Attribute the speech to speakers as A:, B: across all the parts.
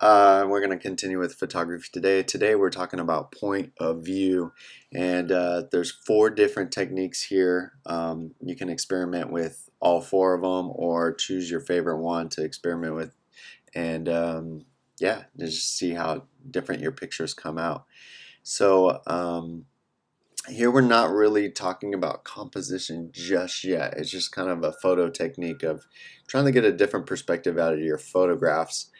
A: We're going to continue with photography today. Today we're talking about point of view, and there's 4 different techniques here. You can experiment with all 4 of them, or choose your favorite one to experiment with, and yeah, just see how different your pictures come out. So here we're not really talking about composition just yet. It's just kind of a photo technique of trying to get a different perspective out of your photographs.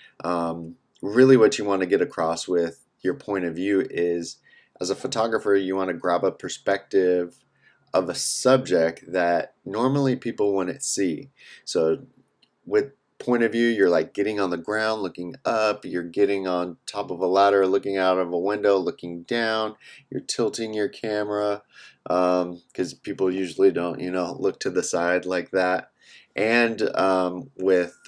A: Really what you want to get across with your point of view is, as a photographer, you want to grab a perspective of a subject that normally people wouldn't see. So with point of view, you're like getting on the ground looking up, you're getting on top of a ladder looking out of a window looking down, you're tilting your camera because people usually don't look to the side like that. And with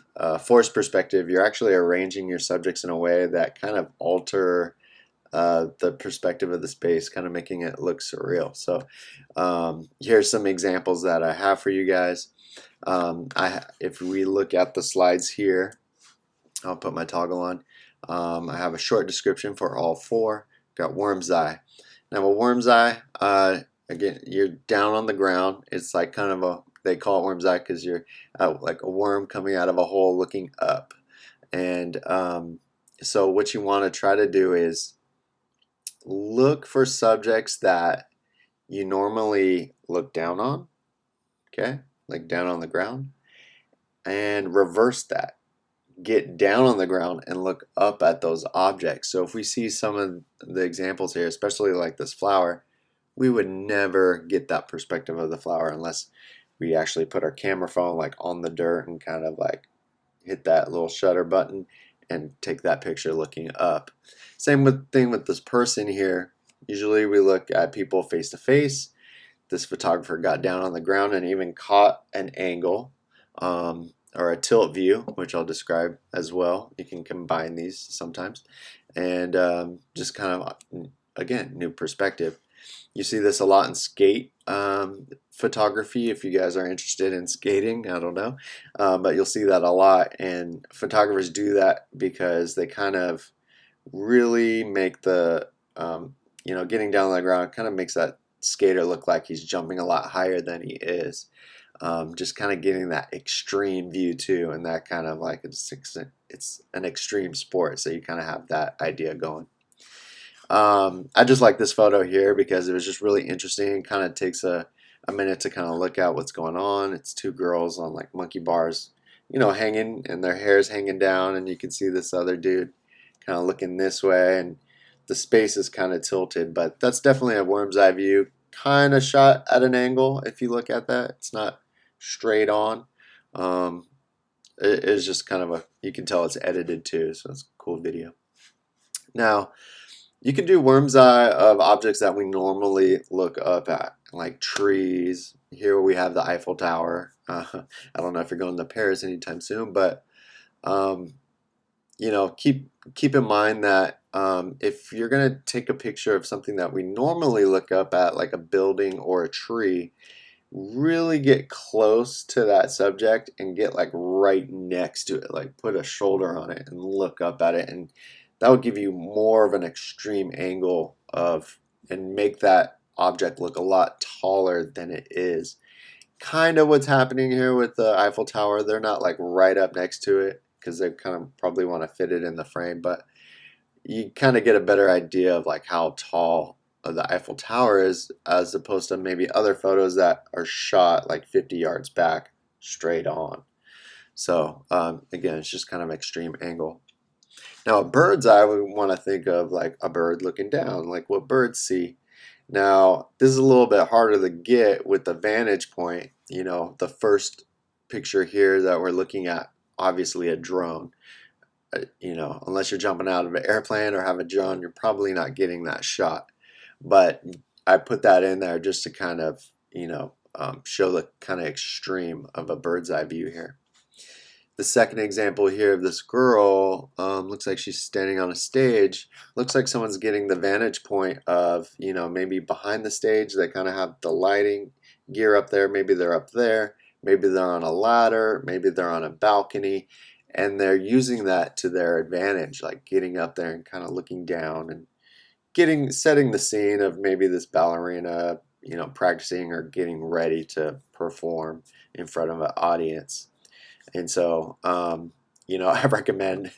A: forced perspective, you're actually arranging your subjects in a way that kind of alter the perspective of the space, kind of making it look surreal. So here's some examples that I have for you guys. If we look at the slides here, I'll put my toggle on. I have a short description for all 4. Got worm's eye. Now a worm's eye, again, you're down on the ground. It's like kind of a, they call it worm's eye because you're like a worm coming out of a hole looking up. And so what you want to try to do is look for subjects that you normally look down on, okay? Like down on the ground, and reverse that. Get down on the ground and look up at those objects. So if we see some of the examples here, especially like this flower, we would never get that perspective of the flower unless we actually put our camera phone like on the dirt and kind of like hit that little shutter button and take that picture looking up. Same thing with this person here. Usually we look at people face to face. This photographer got down on the ground and even caught an angle or a tilt view, which I'll describe as well. You can combine these sometimes, and just kind of, again, new perspective. You see this a lot in skate photography. If you guys are interested in skating, I don't know, but you'll see that a lot, and photographers do that because they kind of really make the getting down on the ground kind of makes that skater look like he's jumping a lot higher than he is. Just kind of getting that extreme view too, and that kind of like it's an extreme sport, so you kind of have that idea going. I just like this photo here because it was just really interesting. Kind of takes a minute to kind of look at what's going on. It's 2 girls on like monkey bars, hanging, and their hair's hanging down, and you can see this other dude kind of looking this way, and the space is kind of tilted, but that's definitely a worm's eye view, kind of shot at an angle. If you look at that, it's not straight on. It is just kind of you can tell it's edited too, so it's a cool video. Now you can do worm's eye of objects that we normally look up at, like trees. Here we have the Eiffel Tower. I don't know if you're going to Paris anytime soon, but keep in mind that if you're going to take a picture of something that we normally look up at, like a building or a tree, really get close to that subject and get like right next to it, like put a shoulder on it and look up at it, and that will give you more of an extreme angle and make that object look a lot taller than it is. Kind of what's happening here with the Eiffel Tower. They're not like right up next to it because they kind of probably want to fit it in the frame, but you kind of get a better idea of like how tall the Eiffel Tower is, as opposed to maybe other photos that are shot like 50 yards back straight on. So again, it's just kind of extreme angle. Now a bird's eye, we want to think of like a bird looking down, like what birds see. Now this is a little bit harder to get with the vantage point. The first picture here that we're looking at, obviously a drone. Unless you're jumping out of an airplane or have a drone, you're probably not getting that shot. But I put that in there just to kind of show the kind of extreme of a bird's eye view here. The second example here of this girl, looks like she's standing on a stage. Looks like someone's getting the vantage point of, maybe behind the stage. They kind of have the lighting gear up there. Maybe they're up there. Maybe they're on a ladder. Maybe they're on a balcony. and they're using that to their advantage, like getting up there and kind of looking down and setting the scene of maybe this ballerina, practicing or getting ready to perform in front of an audience. And so, I recommend,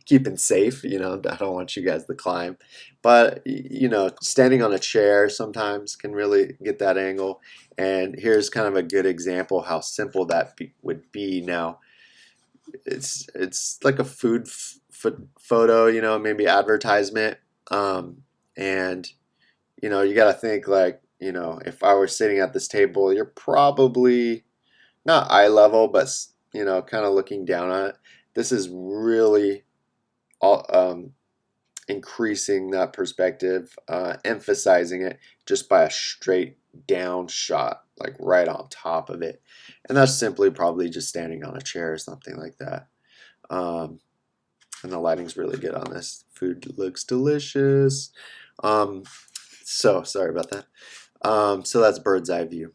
A: keeping safe. I don't want you guys to climb, but standing on a chair sometimes can really get that angle. And here's kind of a good example how simple that would be. Now, it's like a food photo, maybe advertisement, and you got to think like, if I were sitting at this table, you're probably not eye level, but kind of looking down on it. This is really increasing that perspective, emphasizing it just by a straight down shot, like right on top of it. And that's simply probably just standing on a chair or something like that. And the lighting's really good on this. Food looks delicious. So sorry about that. So that's bird's eye view.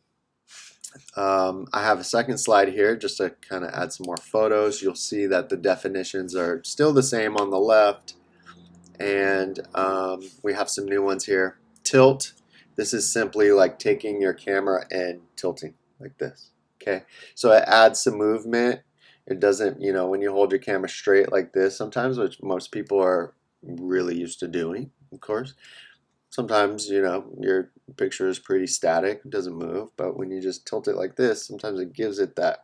A: I have a second slide here just to kind of add some more photos. You'll see that the definitions are still the same on the left, and we have some new ones here. Tilt. This is simply like taking your camera and tilting like this. Okay, so it adds some movement. It doesn't, when you hold your camera straight like this sometimes, which most people are really used to doing, of course. Sometimes, your picture is pretty static, it doesn't move, but when you just tilt it like this, sometimes it gives it that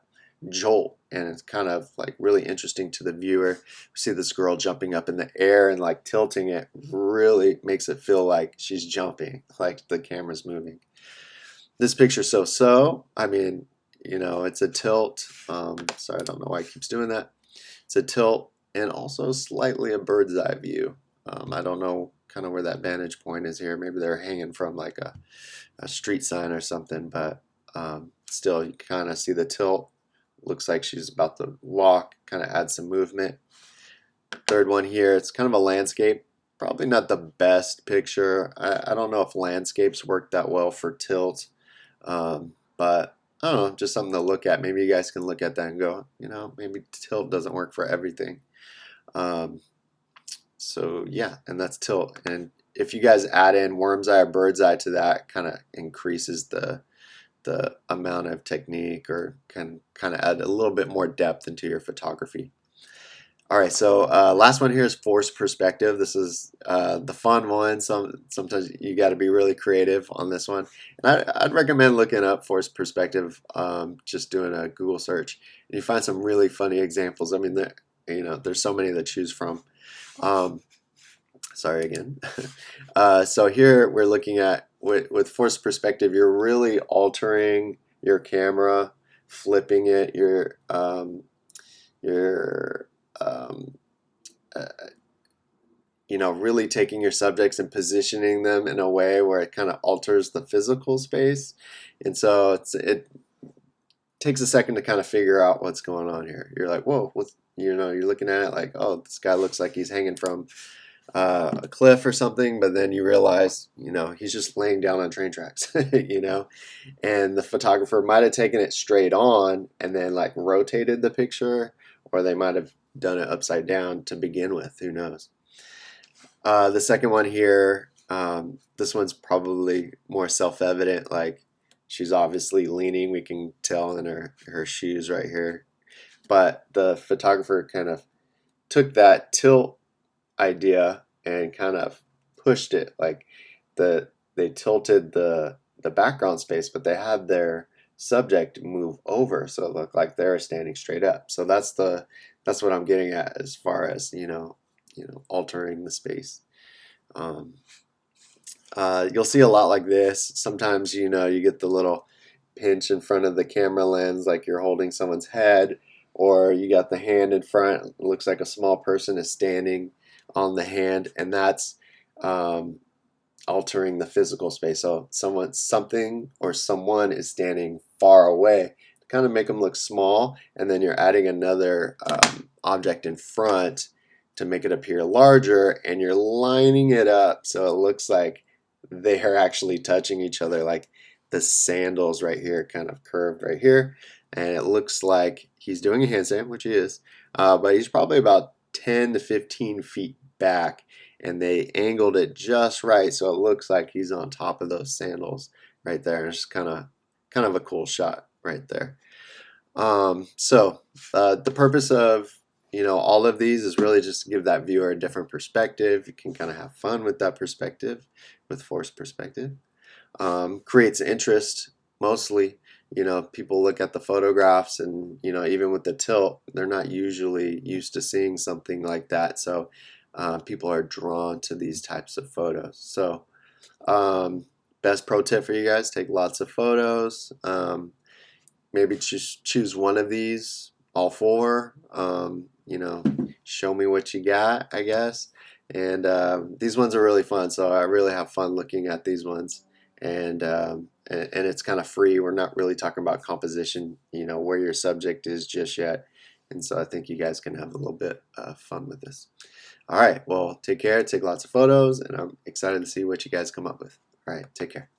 A: jolt, and it's kind of like really interesting to the viewer. We see this girl jumping up in the air, and like tilting it really makes it feel like she's jumping, like the camera's moving. This picture's so, I mean, it's a tilt. Sorry, I don't know why it keeps doing that. It's a tilt and also slightly a bird's eye view. I don't know kind of where that vantage point is here. Maybe they're hanging from like a street sign or something, but still you kind of see the tilt. Looks like she's about to walk, kind of add some movement. Third one here, it's kind of a landscape. Probably not the best picture. I don't know if landscapes work that well for tilt, but I don't know, just something to look at. Maybe you guys can look at that and go, maybe tilt doesn't work for everything. So yeah, and that's tilt. And if you guys add in worm's eye or bird's eye to that, kind of increases the amount of technique, or can kind of add a little bit more depth into your photography. All right, so last one here is forced perspective. This is the fun one. Sometimes you got to be really creative on this one. And I'd recommend looking up forced perspective, just doing a Google search. And you find some really funny examples. I mean, there's so many to choose from. Sorry again. So here we're looking at, with forced perspective, you're really altering your camera, flipping it. You're really taking your subjects and positioning them in a way where it kind of alters the physical space. And so it takes a second to kind of figure out what's going on here. You're like, whoa, you're looking at it like, oh, this guy looks like he's hanging from a cliff or something, but then you realize, he's just laying down on train tracks, and the photographer might have taken it straight on and then like rotated the picture, or they might have done it upside down to begin with, who knows. The second one here, this one's probably more self-evident, like she's obviously leaning, we can tell in her shoes right here, but the photographer kind of took that tilt idea and kind of pushed it, like they tilted the background space, but they had their subject move over, so it looked like they're standing straight up. So that's what I'm getting at as far as altering the space. You'll see a lot like this. Sometimes you get the little pinch in front of the camera lens, like you're holding someone's head, or you got the hand in front. It looks like a small person is standing on the hand, and that's altering the physical space. So something or someone is standing far away to kind of make them look small, and then you're adding another object in front to make it appear larger, and you're lining it up so it looks like they are actually touching each other, like the sandals right here kind of curved right here, and it looks like he's doing a handstand, which he is, but he's probably about 10 to 15 feet back, and they angled it just right so it looks like he's on top of those sandals right there. It's kind of a cool shot right there. The purpose of all of these is really just to give that viewer a different perspective. You can kind of have fun with that perspective, with forced perspective. Creates interest mostly. People look at the photographs, and even with the tilt, they're not usually used to seeing something like that. So people are drawn to these types of photos. So best pro tip for you guys: take lots of photos. Maybe choose one of these, all four. Show me what you got, I guess. And these ones are really fun, so I really have fun looking at these ones. And it's kind of free. We're not really talking about composition, where your subject is just yet. And so I think you guys can have a little bit of fun with this. All right, well, take care, take lots of photos, and I'm excited to see what you guys come up with. All right, take care.